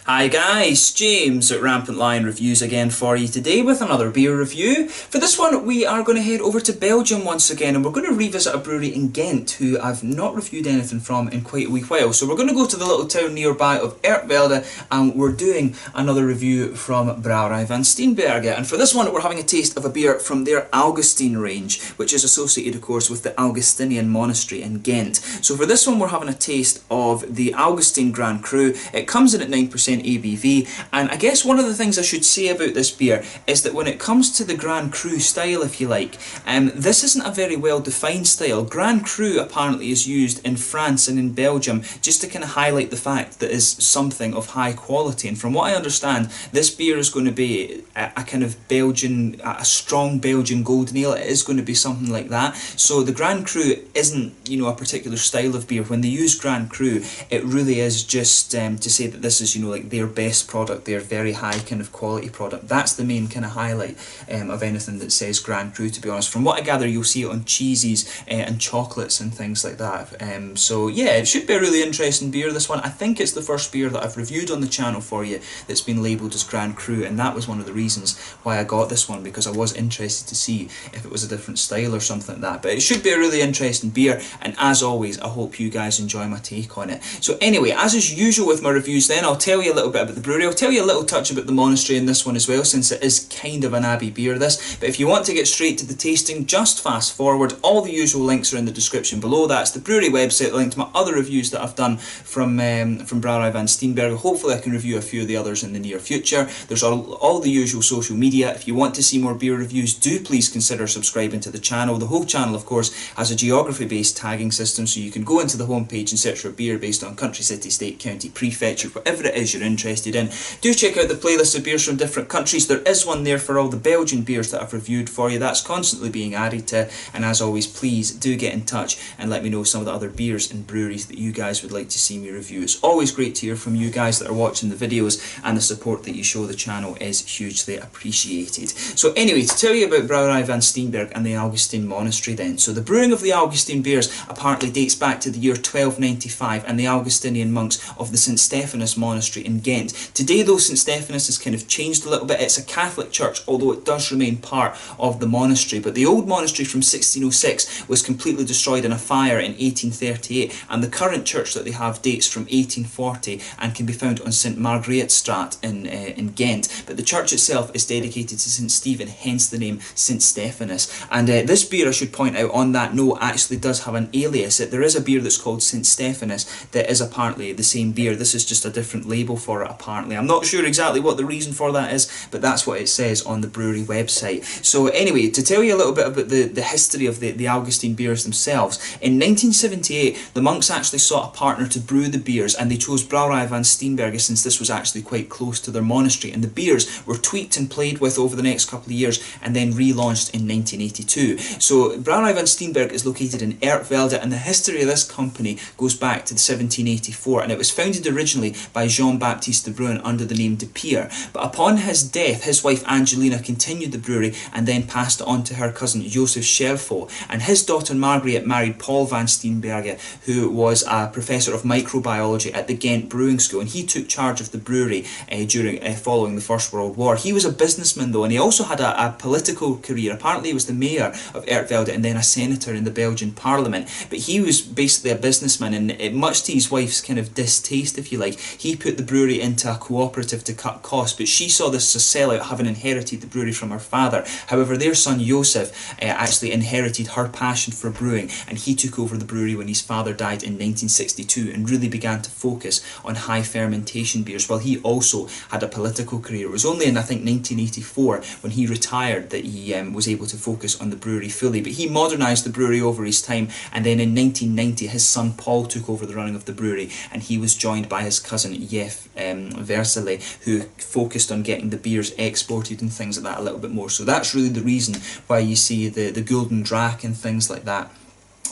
Hi guys, James at RampantLionReviews again for you today with another beer review. For this one we are going to head over to Belgium once again, and we're going to revisit a brewery in Ghent who I've not reviewed anything from in quite a wee while. So we're going to go to the little town nearby of Ertvelde, and we're doing another review from Brouwerij Van Steenberge. And for this one we're having a taste of a beer from their Augustijn range, which is associated of course with the Augustinian monastery in Ghent. So for this one we're having a taste of the Augustijn Grand Cru. It comes in at 9% ABV, and I guess one of the things I should say about this beer is that when it comes to the Grand Cru style, if you like, this isn't a very well defined style. Grand Cru apparently is used in France and in Belgium just to kind of highlight the fact that it's something of high quality, and from what I understand this beer is going to be a kind of Belgian, a strong Belgian golden ale. It is going to be something like that. So the Grand Cru isn't, you know, a particular style of beer. When they use Grand Cru, it really is just to say that this is, you know, like their best product, their very high kind of quality product. That's the main kind of highlight of anything that says Grand Cru, to be honest. From what I gather, you'll see it on cheeses and chocolates and things like that. So yeah, it should be a really interesting beer, this one. I think it's the first beer that I've reviewed on the channel for you that's been labelled as Grand Cru, and that was one of the reasons why I got this one, because I was interested to see if it was a different style or something like that. But it should be a really interesting beer, and as always I hope you guys enjoy my take on it. So anyway, as is usual with my reviews then, I'll tell you a little bit about the brewery. I'll tell you a little touch about the monastery in this one as well, since it is kind of an abbey beer, this. But if you want to get straight to the tasting, just fast forward. All the usual links are in the description below. That's the brewery website, the link to my other reviews that I've done from Brouwerij Van Steenberge. Hopefully I can review a few of the others in the near future. There's all the usual social media. If you want to see more beer reviews, do please consider subscribing to the channel. The whole channel, of course, has a geography based tagging system, so you can go into the homepage and search for beer based on country, city, state, county, prefecture, whatever it is you're interested in. Do check out the playlist of beers from different countries. There is one there for all the Belgian beers that I've reviewed for you. That's constantly being added to, and as always, please do get in touch and let me know some of the other beers and breweries that you guys would like to see me review. It's always great to hear from you guys that are watching the videos, and the support that you show the channel is hugely appreciated. So anyway, to tell you about Brouwerij Van Steenberg and the Augustijn Monastery then. So the brewing of the Augustijn beers apparently dates back to the year 1295 and the Augustinian monks of the St. Stephanus Monastery in Ghent. Today though, St. Stephanus has kind of changed a little bit. It's a Catholic church, although it does remain part of the monastery. But the old monastery from 1606 was completely destroyed in a fire in 1838, and the current church that they have dates from 1840 and can be found on St. Margrietstraat in Ghent. But the church itself is dedicated to St. Stephen, hence the name St. Stephanus. And this beer, I should point out on that note, actually does have an alias. There is a beer that's called St. Stephanus that is apparently the same beer. This is just a different label for it apparently. I'm not sure exactly what the reason for that is, but that's what it says on the brewery website. So anyway, to tell you a little bit about the history of the Augustijn beers themselves, in 1978 the monks actually sought a partner to brew the beers, and they chose Brouwerij Van Steenberge since this was actually quite close to their monastery, and the beers were tweaked and played with over the next couple of years and then relaunched in 1982. So Brouwerij Van Steenberg is located in Ertvelde, and the history of this company goes back to 1784, and it was founded originally by Jean-Baptiste de Bruin under the name de Peer. But upon his death, his wife Angelina continued the brewery and then passed it on to her cousin Joseph Scherfo, and his daughter Margaret married Paul Van Steenberge, who was a professor of microbiology at the Ghent Brewing School, and he took charge of the brewery following the First World War. He was a businessman though, and he also had a political career. Apparently he was the mayor of Ertvelde and then a senator in the Belgian parliament, but he was basically a businessman, and much to his wife's kind of distaste, if you like, he put the brewery into a cooperative to cut costs, but she saw this as a sellout, having inherited the brewery from her father. However, their son Joseph actually inherited her passion for brewing, and he took over the brewery when his father died in 1962 and really began to focus on high fermentation beers, while he also had a political career. It was only in, I think, 1984 when he retired that he was able to focus on the brewery fully. But he modernised the brewery over his time, and then in 1990 his son Paul took over the running of the brewery, and he was joined by his cousin Jeff Versele, who focused on getting the beers exported and things like that a little bit more. So that's really the reason why you see the Golden Drac and things like that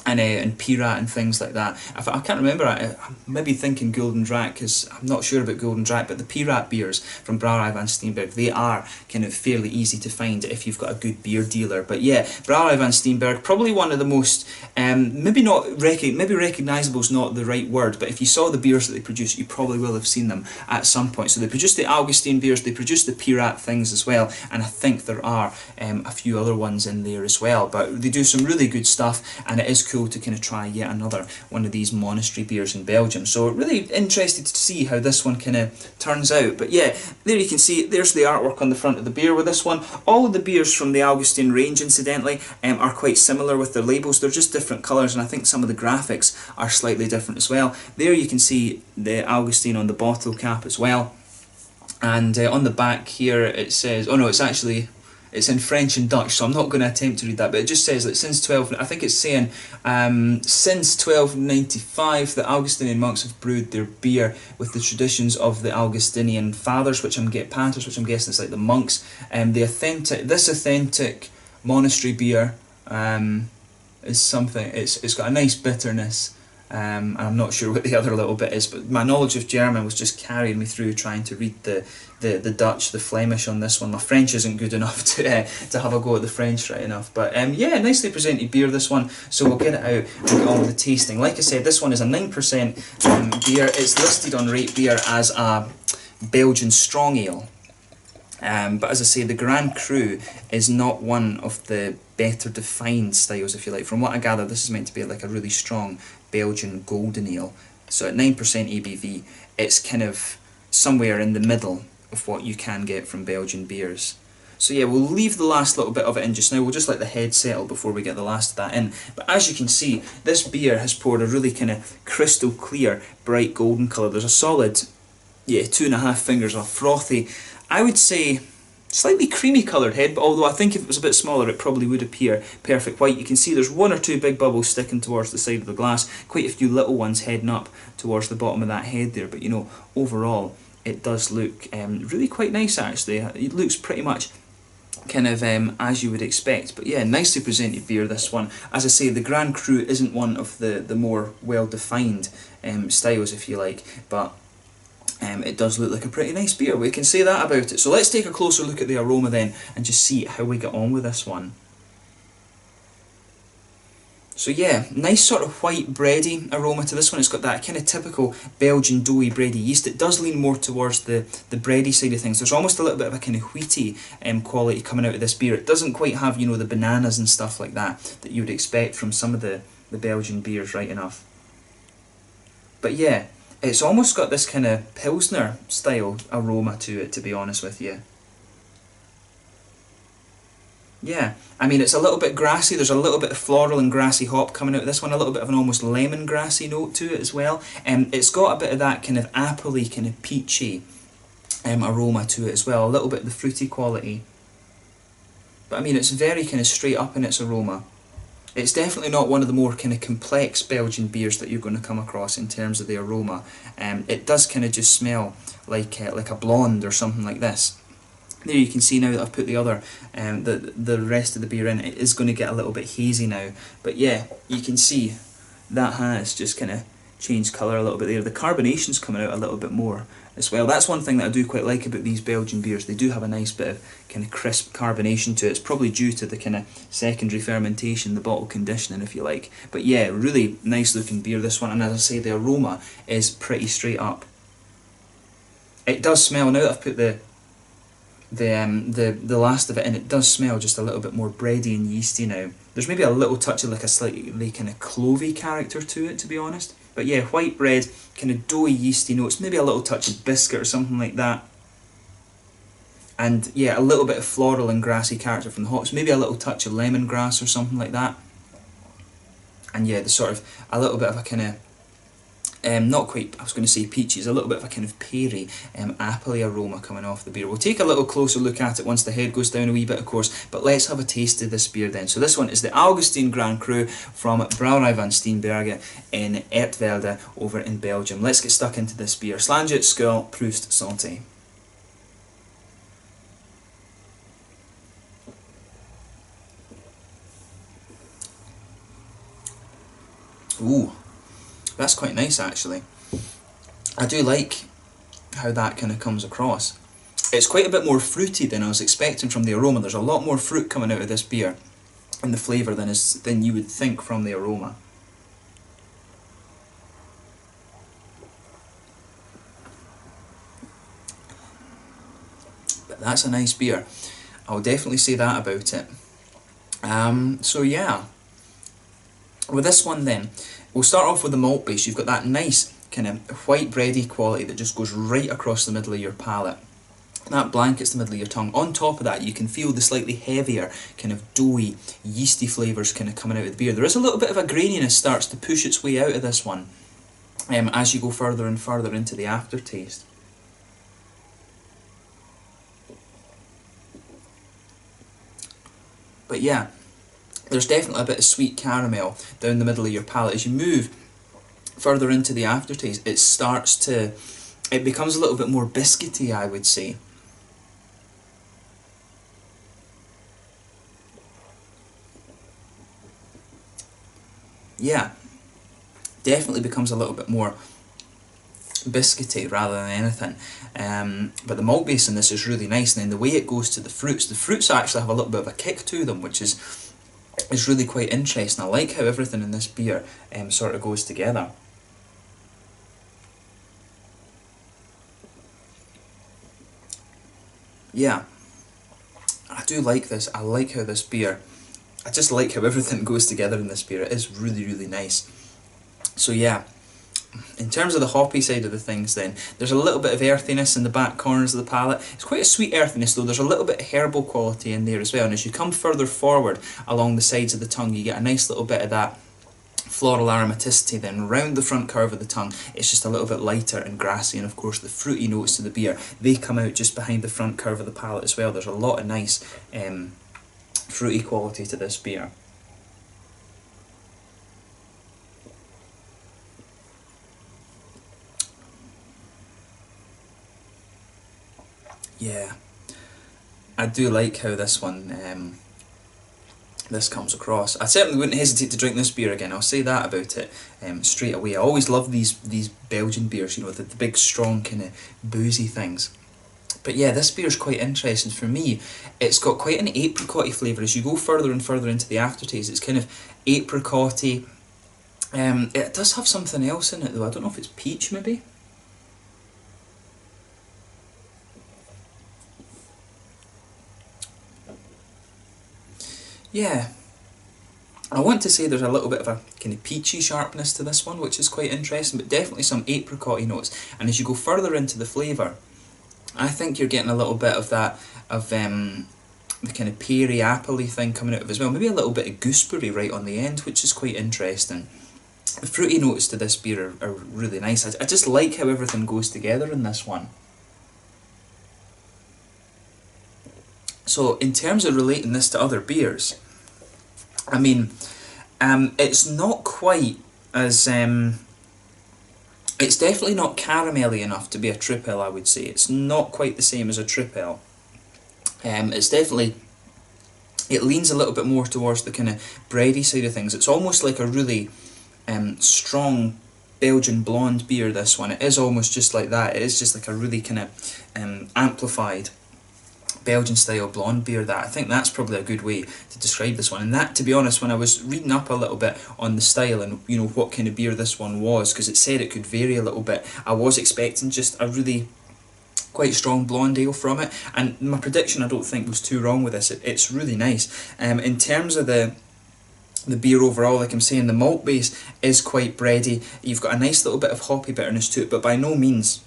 and Pirat and things like that. I can't remember, I'm maybe thinking Golden Drac, because I'm not sure about Golden Drac, but the Pirat beers from Brouwerij Van Steenberge, they are kind of fairly easy to find if you've got a good beer dealer. But yeah, Brouwerij Van Steenberge, probably one of the most, maybe recognisable is not the right word, but if you saw the beers that they produce, you probably will have seen them at some point. So they produce the Augustijn beers, they produce the Pirat things as well, and I think there are a few other ones in there as well. But they do some really good stuff, and it is cool to kind of try yet another one of these monastery beers in Belgium. So really interested to see how this one kind of turns out. But yeah, there you can see, there's the artwork on the front of the beer with this one. All of the beers from the Augustijn range, incidentally, are quite similar with their labels. They're just different colours, and I think some of the graphics are slightly different as well. There you can see the Augustijn on the bottle cap as well. And on the back here it says, oh no, it's in French and Dutch, so I'm not going to attempt to read that, but it just says that since 1295, the Augustinian monks have brewed their beer with the traditions of the Augustinian fathers, paters, which I'm guessing is like the monks. This authentic monastery beer is something. It's got a nice bitterness. And I'm not sure what the other little bit is, but my knowledge of German was just carrying me through trying to read the Dutch, the Flemish on this one. My French isn't good enough to have a go at the French right enough. But yeah, nicely presented beer, this one. So we'll get it out and get on with the tasting. Like I said, this one is a 9% beer. It's listed on Rate Beer as a Belgian strong ale. But as I say, the Grand Cru is not one of the better defined styles, if you like. From what I gather, this is meant to be like a really strong Belgian golden ale. So at 9% ABV, it's kind of somewhere in the middle of what you can get from Belgian beers. So yeah, we'll leave the last little bit of it in just now. We'll just let the head settle before we get the last of that in. But as you can see, this beer has poured a really kind of crystal clear, bright golden colour. There's a solid, 2.5 fingers of frothy, I would say slightly creamy coloured head, but although I think if it was a bit smaller it probably would appear perfect white. You can see there's one or two big bubbles sticking towards the side of the glass, quite a few little ones heading up towards the bottom of that head there, but you know, overall it does look really quite nice actually. It looks pretty much kind of as you would expect. But yeah, nicely presented beer, this one. As I say, the Grand Cru isn't one of the more well defined styles, if you like, but it does look like a pretty nice beer, we can say that about it. So let's take a closer look at the aroma then and just see how we get on with this one. So yeah, nice sort of white bready aroma to this one. It's got that kind of typical Belgian doughy bready yeast. It does lean more towards the bready side of things. There's almost a little bit of a kind of wheaty quality coming out of this beer. It doesn't quite have, you know, the bananas and stuff like that you would expect from some of the Belgian beers, right enough. But yeah, it's almost got this kind of Pilsner style aroma to it, to be honest with you. Yeah, I mean, it's a little bit grassy. There's a little bit of floral and grassy hop coming out of this one, a little bit of an almost lemon grassy note to it as well. It's got a bit of that kind of apple-y, kind of peachy aroma to it as well, a little bit of the fruity quality. But I mean, it's very kind of straight up in its aroma. It's definitely not one of the more kind of complex Belgian beers that you're going to come across in terms of the aroma. It does kind of just smell like a blonde or something like this. There you can see now that I've put the other, the rest of the beer in, it is going to get a little bit hazy now. But yeah, you can see that has just kind of changed colour a little bit there. The carbonation's coming out a little bit more as well. That's one thing that I do quite like about these Belgian beers. They do have a nice bit of kind of crisp carbonation to it. It's probably due to the kind of secondary fermentation, the bottle conditioning, if you like. But yeah, really nice looking beer, this one. And as I say, the aroma is pretty straight up. It does smell, now that I've put the last of it in, it does smell just a little bit more bready and yeasty now. There's maybe a little touch of like a slightly kind of clovey character to it, to be honest. But yeah, white bread, kind of doughy yeasty notes, maybe a little touch of biscuit or something like that. And yeah, a little bit of floral and grassy character from the hops, maybe a little touch of lemongrass or something like that. And yeah, the sort of, a little bit of a kind of, not quite, I was going to say peachy, a little bit of a kind of peary, apple-y aroma coming off the beer. We'll take a little closer look at it once the head goes down a wee bit, of course, but let's have a taste of this beer then. So this one is the Augustijn Grand Cru from Brouwerij Van Steenberge in Ertvelde over in Belgium. Let's get stuck into this beer. Slange, skål, proest, santé. Ooh, that's quite nice actually. I do like how that kind of comes across. It's quite a bit more fruity than I was expecting from the aroma. There's a lot more fruit coming out of this beer in the flavour than you would think from the aroma. But that's a nice beer. I'll definitely say that about it. So yeah, with this one then, we'll start off with the malt base. You've got that nice kind of white bready quality that just goes right across the middle of your palate. That blankets the middle of your tongue. On top of that, you can feel the slightly heavier, kind of doughy, yeasty flavours kind of coming out of the beer. There is a little bit of a graininess starts to push its way out of this one as you go further and further into the aftertaste. But yeah, there's definitely a bit of sweet caramel down the middle of your palate. As you move further into the aftertaste, it becomes a little bit more biscuity, I would say. Yeah, definitely becomes a little bit more biscuity rather than anything. But the malt base in this is really nice, and then the way it goes to the fruits actually have a little bit of a kick to them, which is really quite interesting. I like how everything in this beer sort of goes together. Yeah, I do like this. I like how this beer, I just like how everything goes together in this beer. It is really, really nice. So yeah, in terms of the hoppy side of the things then, there's a little bit of earthiness in the back corners of the palate. It's quite a sweet earthiness though. There's a little bit of herbal quality in there as well, and as you come further forward along the sides of the tongue, you get a nice little bit of that floral aromaticity. Then round the front curve of the tongue, it's just a little bit lighter and grassy, and of course the fruity notes to the beer, they come out just behind the front curve of the palate as well. There's a lot of nice fruity quality to this beer. Yeah, I do like how this one this comes across. I certainly wouldn't hesitate to drink this beer again. I'll say that about it straight away. I always love these Belgian beers, you know, the big strong kind of boozy things. But yeah, this beer is quite interesting. For me, it's got quite an apricot-y flavour. As you go further and further into the aftertaste, it's kind of apricot-y. It does have something else in it though. I don't know if it's peach maybe? Yeah, I want to say there's a little bit of a kind of peachy sharpness to this one, which is quite interesting, but definitely some apricot-y notes. And as you go further into the flavour, I think you're getting a little bit of that, of the kind of peary, appley thing coming out of it as well. Maybe a little bit of gooseberry right on the end, which is quite interesting. The fruity notes to this beer are really nice. I just like how everything goes together in this one. So in terms of relating this to other beers, I mean, it's not quite as, it's definitely not caramelly enough to be a tripel, I would say. It's not quite the same as a tripel. It's definitely, it leans a little bit more towards the kind of bready side of things. It's almost like a really strong Belgian blonde beer, this one. It is almost just like that. It is just like a really kind of amplified Belgian style blonde beer. That I think that's probably a good way to describe this one. And that, to be honest, when I was reading up a little bit on the style and you know what kind of beer this one was, because it said it could vary a little bit, I was expecting just a really quite strong blonde ale from it, and my prediction I don't think was too wrong with this. It's really nice. In terms of the beer overall, like I'm saying, the malt base is quite bready. You've got a nice little bit of hoppy bitterness to it, but by no means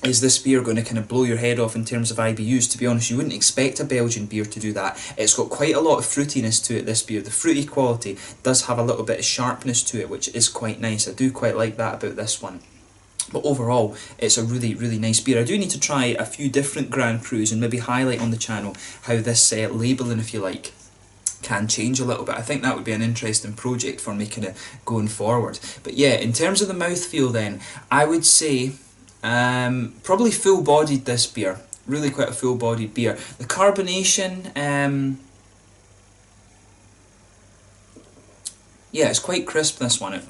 is this beer going to kind of blow your head off in terms of IBUs. To be honest, you wouldn't expect a Belgian beer to do that. It's got quite a lot of fruitiness to it, this beer. The fruity quality does have a little bit of sharpness to it, which is quite nice. I do quite like that about this one. But overall, it's a really, really nice beer. I do need to try a few different Grand Crus and maybe highlight on the channel how this labelling, if you like, can change a little bit. I think that would be an interesting project for me kind of going forward. But yeah, in terms of the mouthfeel then, I would say probably full-bodied, this beer. Really quite a full-bodied beer. The carbonation, yeah, it's quite crisp, this one.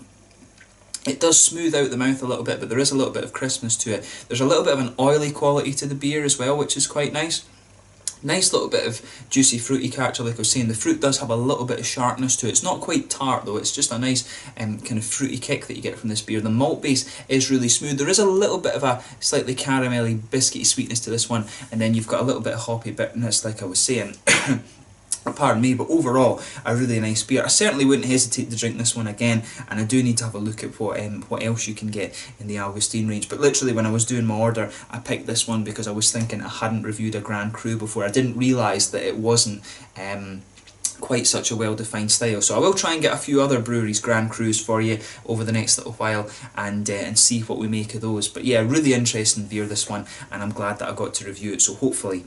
It does smooth out the mouth a little bit, but there is a little bit of crispness to it. There's a little bit of an oily quality to the beer as well, which is quite nice. Nice little bit of juicy fruity character, like I was saying. The fruit does have a little bit of sharpness to it. It's not quite tart though, it's just a nice kind of fruity kick that you get from this beer. The malt base is really smooth. There is a little bit of a slightly caramelly, biscuity sweetness to this one, and then you've got a little bit of hoppy bitterness, like I was saying. Pardon me, but overall a really nice beer. I certainly wouldn't hesitate to drink this one again, and I do need to have a look at what else you can get in the Augustijn range. But literally when I was doing my order, I picked this one because I was thinking I hadn't reviewed a Grand Cru before. I didn't realise that it wasn't quite such a well-defined style. So I will try and get a few other breweries' Grand Crus for you over the next little while, and see what we make of those. But yeah, really interesting beer, this one, and I'm glad that I got to review it. So hopefully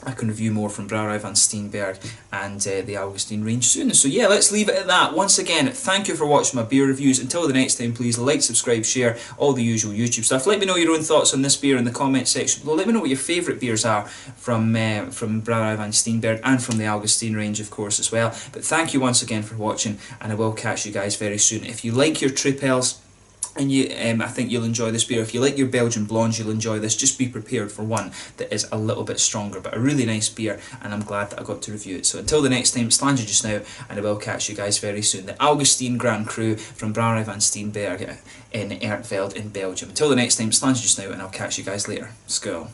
I can review more from Brouwerij Van Steenberg and the Augustijn range soon. So yeah, let's leave it at that. Once again, thank you for watching my beer reviews. Until the next time, please like, subscribe, share, all the usual YouTube stuff. Let me know your own thoughts on this beer in the comment section below. Let me know what your favourite beers are from Brouwerij Van Steenberg and from the Augustijn range, of course, as well. But thank you once again for watching, and I will catch you guys very soon. If you like your tripels, and I think you'll enjoy this beer. If you like your Belgian blondes, you'll enjoy this. Just be prepared for one that is a little bit stronger, but a really nice beer, and I'm glad that I got to review it. So until the next time, Slàinte just now, and I will catch you guys very soon. The Augustijn Grand Cru from Brouwerij Van Steenberge in Ertvelde in Belgium. Until the next time, Slàinte just now, and I'll catch you guys later. Skål.